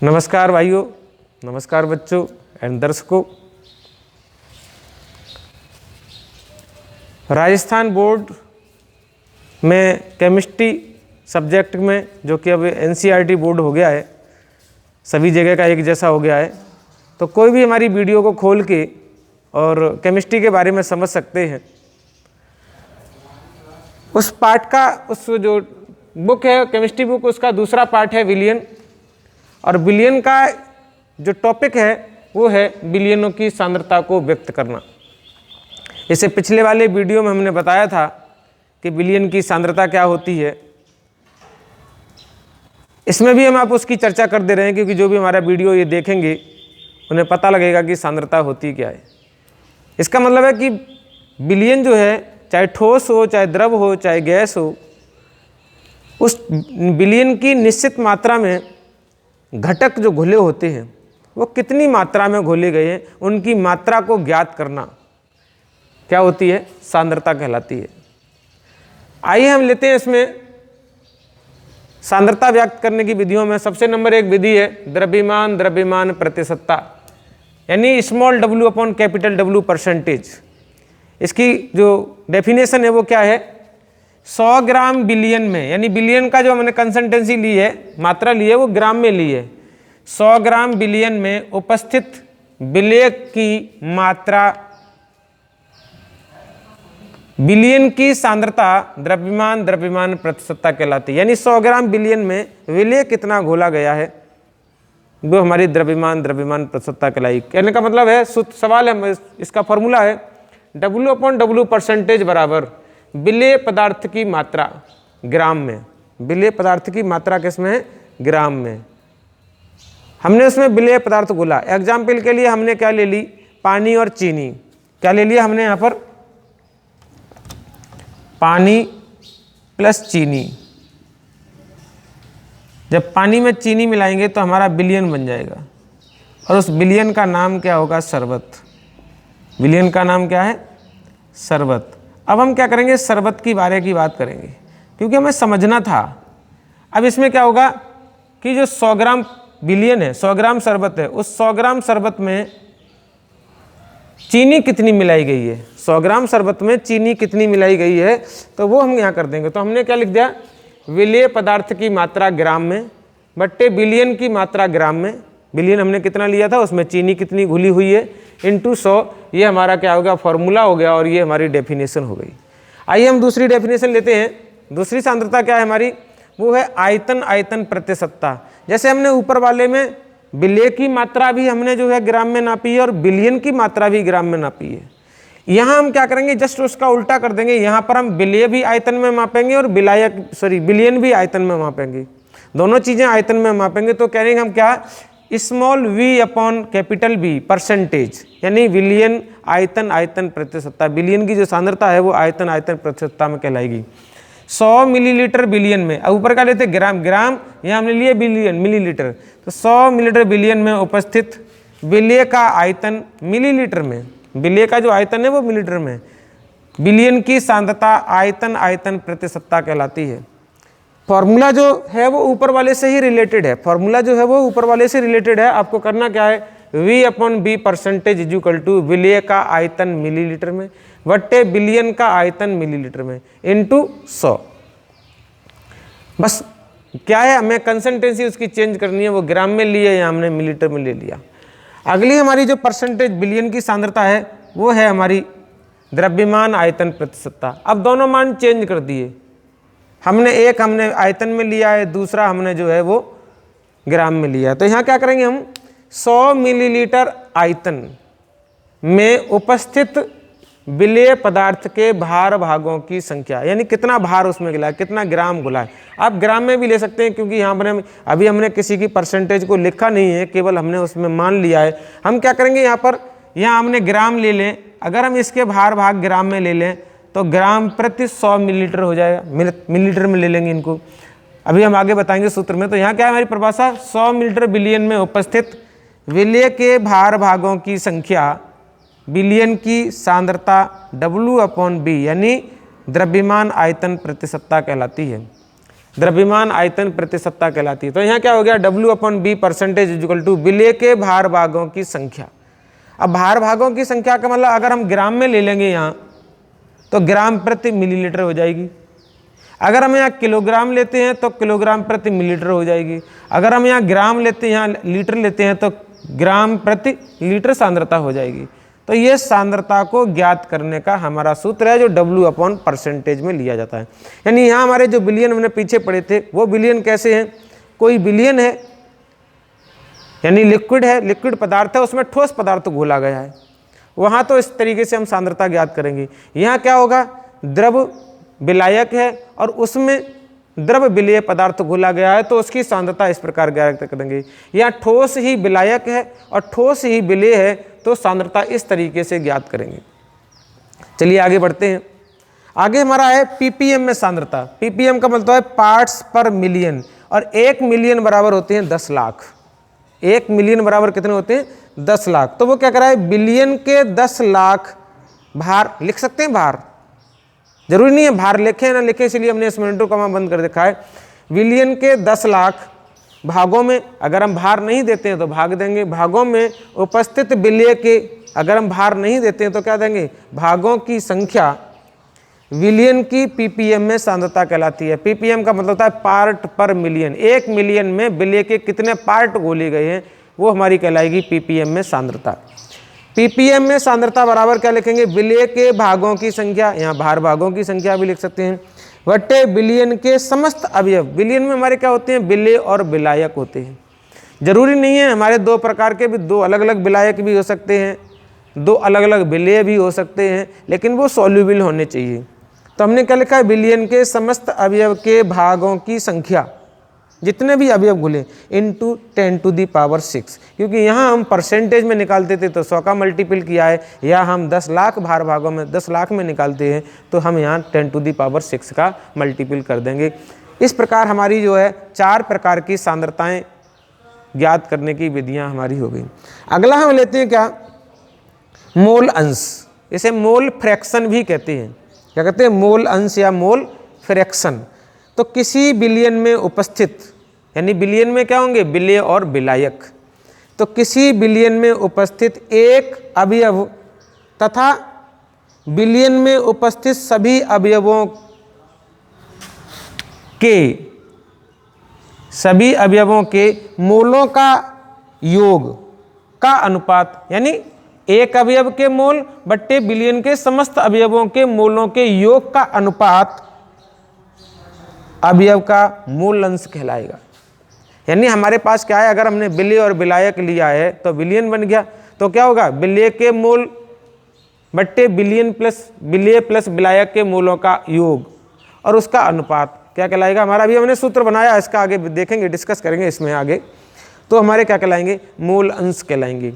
नमस्कार भाइयों, नमस्कार बच्चों एंड दर्शकों। राजस्थान बोर्ड में केमिस्ट्री सब्जेक्ट में, जो कि अब एनसीईआरटी बोर्ड हो गया है, सभी जगह का एक जैसा हो गया है, तो कोई भी हमारी वीडियो को खोल के और केमिस्ट्री के बारे में समझ सकते हैं। उस पार्ट का, उस जो बुक है केमिस्ट्री बुक, उसका दूसरा पार्ट है विलियन, और विलियन का जो टॉपिक है वो है विलियनों की सांद्रता को व्यक्त करना। इसे पिछले वाले वीडियो में हमने बताया था कि विलियन की सांद्रता क्या होती है। इसमें भी हम आप उसकी चर्चा कर दे रहे हैं, क्योंकि जो भी हमारा वीडियो ये देखेंगे उन्हें पता लगेगा कि सांद्रता होती क्या है। इसका मतलब है कि विलियन जो है, चाहे ठोस हो, चाहे द्रव हो, चाहे गैस हो, उस विलियन की निश्चित मात्रा में घटक जो घुले होते हैं वो कितनी मात्रा में घोले गए हैं, उनकी मात्रा को ज्ञात करना क्या होती है, सांद्रता कहलाती है। आइए हम लेते हैं इसमें सांद्रता व्यक्त करने की विधियों में सबसे नंबर एक विधि है द्रव्यमान प्रतिशतता, यानी small w upon capital W percentage. इसकी जो डेफिनेशन है वो क्या है, 100 ग्राम बिलियन में, यानी बिलियन का जो हमने कंसंटेंसी ली है, मात्रा ली है, वो ग्राम में ली है। 100 ग्राम बिलियन में उपस्थित विलेय की मात्रा, बिलियन की सांद्रता द्रव्यमान प्रतिशतता कहलाती है। यानी 100 ग्राम बिलियन में विलेय कितना घोला गया है वो हमारी द्रव्यमान प्रतिशतता कहलाई। कहने का मतलब है, सवाल है, इसका फॉर्मूला है W अपॉन W परसेंटेज बराबर विलेय पदार्थ की मात्रा ग्राम में। विलेय पदार्थ की मात्रा किसमें है, ग्राम में। हमने उसमें विलेय पदार्थ घोला। एग्जाम्पल के लिए हमने क्या ले ली, पानी और चीनी। क्या ले लिया हमने यहाँ पर, पानी प्लस चीनी। जब पानी में चीनी मिलाएंगे तो हमारा बिलियन बन जाएगा, और उस बिलियन का नाम क्या होगा, शरबत। विलियन का नाम क्या है, शरबत। अब हम क्या करेंगे, शरबत की बारे की बात करेंगे, क्योंकि हमें समझना था। अब इसमें क्या होगा कि जो 100 ग्राम बिलियन है, 100 ग्राम शरबत है, उस 100 ग्राम शरबत में चीनी कितनी मिलाई गई है, 100 ग्राम शरबत में चीनी कितनी मिलाई गई है, तो वो हम यहाँ कर देंगे। तो हमने क्या लिख दिया, विलेय पदार्थ की मात्रा ग्राम में बट्टे बिलियन की मात्रा ग्राम में। बिलियन हमने कितना लिया था, उसमें चीनी कितनी घुली हुई है, इंटू 100। ये हमारा क्या हो गया, फॉर्मूला हो गया, और ये हमारी डेफिनेशन हो गई। आइए हम दूसरी डेफिनेशन लेते हैं। दूसरी सांद्रता क्या है हमारी, वो है आयतन प्रतिशतता। जैसे हमने ऊपर वाले में विलेय की मात्रा भी हमने जो है ग्राम में नापी है, और बिलियन की मात्रा भी ग्राम में नापी है। यहाँ हम क्या करेंगे, जस्ट उसका उल्टा कर देंगे। यहाँ पर हम विलेय भी आयतन में मापेंगे और बिलियन भी आयतन में मापेंगे। दोनों चीज़ें आयतन में मापेंगे। तो कहेंगे हम क्या, small v upon capital B percentage, यानी विलियन आयतन प्रतिशतता। बिलियन की जो सांद्रता है वो आयतन प्रतिशतता में कहलाएगी। 100 मिलीलीटर बिलियन में, अब ऊपर का लेते ग्राम, यहाँ हमने लिए बिलियन मिलीलीटर, तो 100 मिलीलीटर बिलियन में उपस्थित विलेय का आयतन मिलीलीटर में, विलेय का जो आयतन है वो मिलीलीटर में, बिलियन की सांद्रता आयतन प्रतिशतता कहलाती है। फॉर्मूला जो है वो ऊपर वाले से ही रिलेटेड है, फॉर्मूला जो है वो ऊपर वाले से रिलेटेड है। आपको करना क्या है, V upon B percentage is equal to विलेय का आयतन मिलीलीटर में बट्टे बिलियन का आयतन मिलीलीटर में इंटू 100। बस क्या है, हमें कंसंटेंसी उसकी चेंज करनी है, वो ग्राम में ली है या हमने मिलीलीटर में ले लिया। अगली हमारी जो परसेंटेज बिलियन की सांद्रता है वो है हमारी द्रव्यमान आयतन प्रतिशतता। अब दोनों मान चेंज कर दिए, हमने आयतन में लिया है, दूसरा हमने जो है वो ग्राम में लिया है। तो यहाँ क्या करेंगे हम, 100 मिलीलीटर आयतन में उपस्थित विलेय पदार्थ के भार भागों की संख्या, यानी कितना भार उसमें गिला है, कितना ग्राम घुला है। आप ग्राम में भी ले सकते हैं, क्योंकि यहाँ पर अभी हमने किसी की परसेंटेज को लिखा नहीं है, केवल हमने उसमें मान लिया है। हम क्या करेंगे, यहाँ हमने ग्राम ले लें। अगर हम इसके भार भाग ग्राम में ले लें तो ग्राम प्रति 100 मिलीलीटर हो जाएगा, मिलीलीटर में ले लेंगे इनको, अभी हम आगे बताएंगे सूत्र में। तो यहाँ क्या है हमारी परिभाषा, 100 मिलीलीटर बिलियन में उपस्थित विलेय के भार भागों की संख्या बिलियन की सांद्रता W अपॉन B, यानी द्रव्यमान आयतन प्रतिशतता कहलाती है। द्रव्यमान आयतन प्रतिशतता कहलाती है। तो यहाँ क्या हो गया, W/B परसेंटेज इक्वल टू विलेय के भार भागों की संख्या। अब भार भागों की संख्या का मतलब अगर हम ग्राम में ले लेंगे यहाँ तो ग्राम प्रति मिलीलीटर हो जाएगी। अगर हम यहाँ किलोग्राम लेते हैं तो किलोग्राम प्रति मिलीलीटर हो जाएगी। अगर हम यहाँ ग्राम लेते हैं, यहाँ लीटर लेते हैं तो ग्राम प्रति लीटर सांद्रता हो जाएगी। तो ये सांद्रता को ज्ञात करने का हमारा सूत्र है जो W/% में लिया जाता है। यानी यहाँ हमारे जो बिलियन हमने पीछे पढ़े थे वो बिलियन कैसे हैं, कोई बिलियन है यानी लिक्विड है, लिक्विड पदार्थ है, उसमें ठोस पदार्थ घोला गया है, वहाँ तो इस तरीके से हम सांद्रता ज्ञात करेंगे। यहाँ क्या होगा, द्रव विलायक है और उसमें द्रव विलेय पदार्थ घोला गया है तो उसकी सांद्रता इस प्रकार ज्ञात करेंगे। यहाँ ठोस ही विलायक है और ठोस ही विलेय है तो सांद्रता इस तरीके से ज्ञात करेंगे। चलिए आगे बढ़ते हैं। आगे हमारा है ppm में सांद्रता। ppm का मतलब है पार्ट्स पर मिलियन और 1 मिलियन बराबर होते हैं 10 लाख। 1 मिलियन बराबर कितने होते हैं, 10 लाख। तो वो क्या करा है, बिलियन के 10 लाख भार लिख सकते हैं। भार जरूरी नहीं है भार लिखे ना लिखे, इसलिए हमने इस मिनटों कमा बंद कर देखा है। बिलियन के 10 लाख भागों में अगर हम भार नहीं देते हैं तो भाग देंगे, भागों में उपस्थित विलेय के अगर हम भार नहीं देते हैं तो क्या देंगे, भागों की संख्या विलियन की ppm में सांद्रता कहलाती है। ppm का मतलब होता है पार्ट पर मिलियन। 1 मिलियन में विलेय के कितने पार्ट घोले गए हैं वो हमारी कहलाएगी ppm में सांद्रता। ppm में सांद्रता बराबर क्या लिखेंगे, विलेय के भागों की संख्या, यहाँ भार भागों की संख्या भी लिख सकते हैं, बटे बिलियन के समस्त अवयव। बिलियन में हमारे क्या होते हैं, विलेय और विलायक होते हैं। जरूरी नहीं है, हमारे 2 प्रकार के भी, 2 अलग अलग विलायक भी हो सकते हैं, 2 अलग अलग विलेय भी हो सकते हैं, लेकिन वो सॉल्युबल होने चाहिए। तो हमने क्या लिखा है, बिलियन के समस्त अवयव के भागों की संख्या, जितने भी अवयव घुले, इंटू 10⁶, क्योंकि यहाँ हम परसेंटेज में निकालते थे तो 100 का मल्टीपल किया है, या हम 10 लाख भार भागों में 10 लाख में निकालते हैं तो हम यहाँ 10⁶ का मल्टीपल कर देंगे। इस प्रकार हमारी जो है 4 प्रकार की सांद्रताएं ज्ञात करने की विधियाँ हमारी हो गई। अगला हम लेते हैं क्या, मोल अंश। इसे मोल फ्रैक्शन भी कहते हैं। क्या कहते हैं, मोल अंश या मोल फ्रैक्शन। तो किसी बिलियन में उपस्थित, यानी बिलियन में क्या होंगे, विलेय और विलायक, तो किसी बिलियन में उपस्थित एक अवयव तथा बिलियन में उपस्थित सभी अवयवों के मोलों का योग का अनुपात, यानी एक अवयव के मोल बट्टे बिलियन के समस्त अवयवों के मोलों के योग का अनुपात अवयव का मोल अंश कहलाएगा। यानी हमारे पास क्या है, अगर हमने विलेय और विलायक लिया है तो बिलियन बन गया, तो क्या होगा, विलेय के मोल बट्टे बिलियन प्लस विलेय प्लस विलायक के मोलों का योग और उसका अनुपात क्या कहलाएगा हमारा। अभी हमने सूत्र बनाया, इसका आगे देखेंगे, डिस्कस करेंगे इसमें आगे, तो हमारे क्या कहलाएंगे, मोल अंश कहलाएंगे।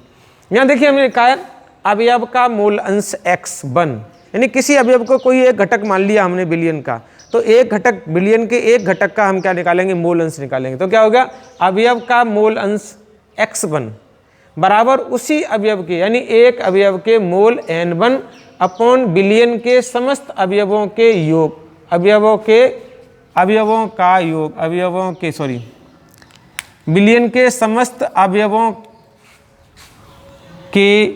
यहाँ देखिए हमने लिखा है अवयव का मोल अंश x1, यानी किसी अवयव को कोई एक घटक मान लिया हमने बिलियन का, तो एक घटक बिलियन के एक घटक का हम क्या निकालेंगे, मोल अंश निकालेंगे। तो क्या हो गया, अवयव का मोल अंश x1 बराबर उसी अवयव के, यानी एक अवयव के मोल n1 अपॉन बिलियन के समस्त अवयवों के योग, बिलियन के समस्त अवयवों के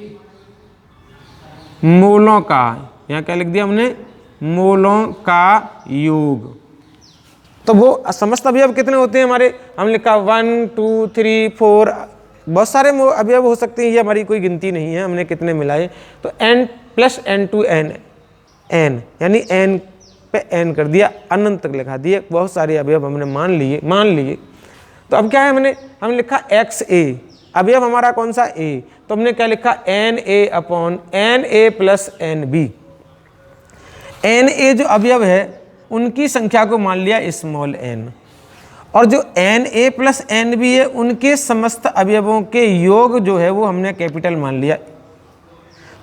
मोलों का, यहाँ क्या लिख दिया हमने, मोलों का योग। तो वो समस्त अवयव कितने होते हैं हमारे, हम लिखा 1 2 3 4, बहुत सारे अवयव हो सकते हैं, ये हमारी कोई गिनती नहीं है हमने कितने मिलाए। तो n + n to n, यानी n पे n कर दिया, अनंत तक लिखा दिए, बहुत सारे अवयव हमने मान लिए। तो अब क्या है, हमने लिखा XA, अवयव हमारा कौन सा, A, तो हमने क्या लिखा, NA upon NA + NB। NA जो अवयव है उनकी संख्या को मान लिया स्मॉल n, और जो NA + NB है उनके समस्त अवयवों के योग जो है वो हमने कैपिटल मान लिया।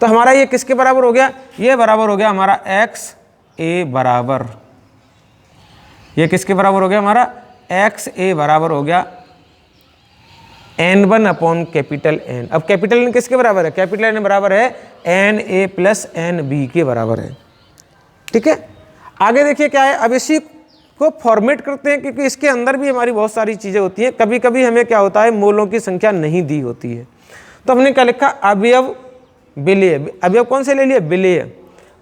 तो हमारा ये किसके बराबर हो गया, ये बराबर हो गया हमारा XA बराबर, ये किसके बराबर हो गया हमारा, XA बराबर हो गया N1 अपॉन कैपिटल N। अब कैपिटल N किसके बराबर है, कैपिटल N बराबर है NA + NB के बराबर है। ठीक है, आगे देखिए क्या है, अब इसी को फॉर्मेट करते हैं, क्योंकि इसके अंदर भी हमारी बहुत सारी चीज़ें होती हैं। कभी कभी हमें क्या होता है, मोलों की संख्या नहीं दी होती है, तो हमने क्या लिखा, अवयव विलेय। अवयव कौन से ले लिए, विलेय।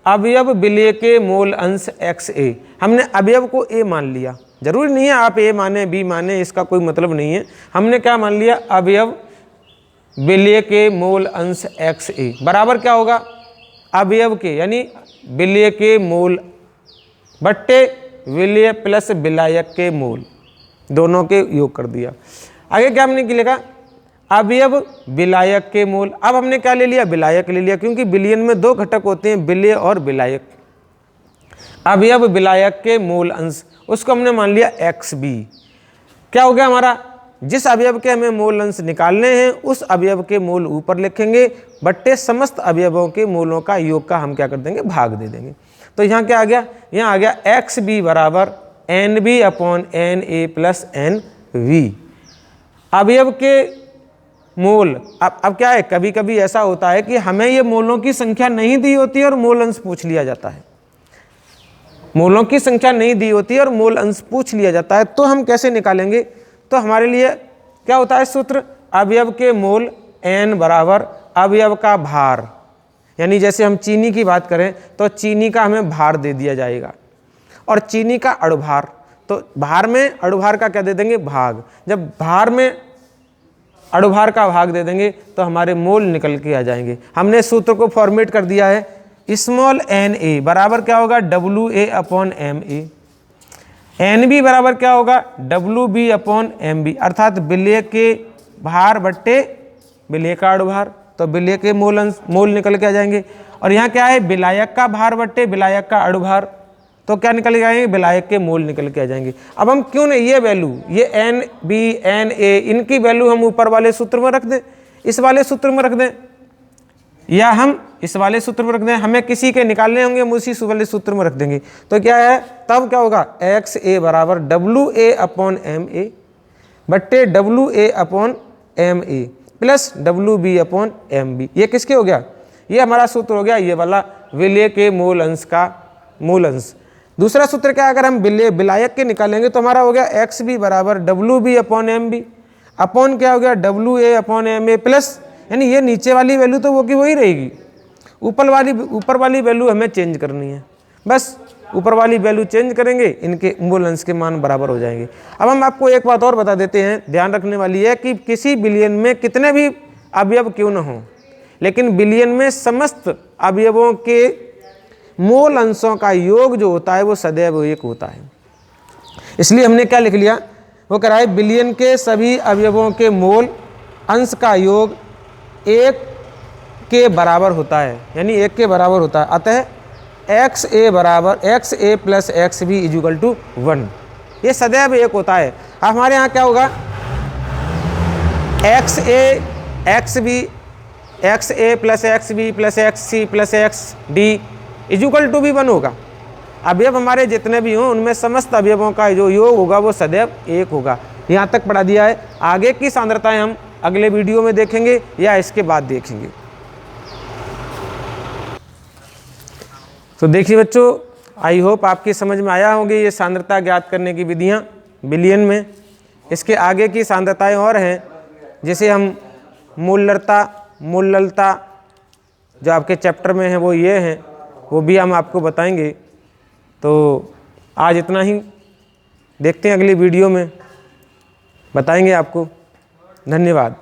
अवयव विलेय के मोल अंश XA। हमने अवयव को A मान लिया, जरूरी नहीं है आप A माने B माने, इसका कोई मतलब नहीं है। हमने क्या मान लिया, अवयव विलेय के मोल अंश XA बराबर क्या होगा, अवयव के यानी विलेय के मोल बट्टे विलेय प्लस विलायक के मोल, दोनों के योग कर दिया। आगे क्या हमने लिखा, अवयव विलायक के मोल। अब हमने क्या ले लिया, विलायक ले लिया, क्योंकि विलयन में दो घटक होते हैं, विलेय और विलायक। अवयव विलायक के मोल अंश, उसको हमने मान लिया XB। क्या हो गया हमारा, जिस अवयव के हमें मोल अंश निकालने हैं उस अवयव के मोल ऊपर लिखेंगे, बट्टे समस्त अवयवों के मोलों का योग का हम क्या कर देंगे, भाग दे देंगे। तो यहाँ क्या आ गया, यहाँ आ गया XB बराबर NB upon NA plus NV। अवयव के मोल, अब क्या है, कभी कभी ऐसा होता है कि हमें ये मोलों की संख्या नहीं दी होती है और मोल अंश पूछ लिया जाता है। मोलों की संख्या नहीं दी होती है और मोल अंश पूछ लिया जाता है, तो हम कैसे निकालेंगे, तो हमारे लिए क्या होता है सूत्र, अवयव के मोल N बराबर अवयव का भार, यानी जैसे हम चीनी की बात करें तो चीनी का हमें भार दे दिया जाएगा और चीनी का अणुभार, तो भार में अणुभार का क्या दे देंगे, भाग। जब भार में अणुभार का भाग दे देंगे तो हमारे मोल निकल के आ जाएंगे। हमने सूत्र को फॉर्मेट कर दिया है, स्मॉल Na बराबर क्या होगा, WA अपॉन MA। NB बराबर क्या होगा, WB अपॉन MB, अर्थात विलेय के भार बट्टे विलेय का अणुभार, तो विलेय के मोल निकल के आ जाएंगे। और यहाँ क्या है, विलायक का भार बट्टे विलायक का अणुभार, तो क्या निकल के आएंगे, विलायक के मोल निकल के आ जाएंगे। अब हम क्यों नहीं ये वैल्यू, ये NB NA इनकी वैल्यू हम ऊपर वाले सूत्र में रख दें, इस वाले सूत्र में रख दें, या हम इस वाले सूत्र में रख दें, हमें किसी के निकालने होंगे हम उसी वाले सूत्र में रख देंगे। तो क्या है, तब क्या होगा, XA बराबर WA अपॉन MA बट्टे WA upon MA plus WB upon MB। ये किसके हो गया, ये हमारा सूत्र हो गया, ये वाला विलेय के मोल अंश का मूल अंश। दूसरा सूत्र क्या, अगर हम विलायक के निकालेंगे तो हमारा हो गया XB बराबर WB अपॉन MB अपॉन क्या हो गया, WA अपॉन MA प्लस, यानी ये नीचे वाली वैल्यू तो वो की वही रहेगी, ऊपर वाली वैल्यू हमें चेंज करनी है, बस ऊपर वाली वैल्यू चेंज करेंगे, इनके मूल अंश के मान बराबर हो जाएंगे। अब हम आपको एक बात और बता देते हैं, ध्यान रखने वाली है कि किसी विलयन में कितने भी अवयव क्यों न हो, लेकिन विलयन में समस्त अवयवों के मूल अंशों का योग जो होता है वो सदैव एक होता है। इसलिए हमने क्या लिख लिया, वो कह रहा है विलयन के सभी अवयवों के मूल अंश का योग 1 के बराबर होता है, यानी 1 के बराबर होता है। अतः XA बराबर XA plus XB equal to 1, ये सदैव एक होता है। अब हमारे यहाँ क्या होगा, XA XB XA plus XB plus XC plus XD equal to भी 1 होगा। अवयव हमारे जितने भी हों उनमें समस्त अवयवों का जो योग होगा वो सदैव 1 होगा। यहाँ तक पढ़ा दिया है, आगे की सांद्रताएं हम अगले वीडियो में देखेंगे या इसके बाद देखेंगे। तो देखिए बच्चों, आई होप आपकी समझ में आया होंगे ये सांद्रता ज्ञात करने की विधियाँ विलयन में। इसके आगे की सांद्रताएं और हैं, जिसे हम मूललता जो आपके चैप्टर में है वो ये हैं, वो भी हम आपको बताएंगे। तो आज इतना ही, देखते हैं अगली वीडियो में बताएंगे आपको। धन्यवाद।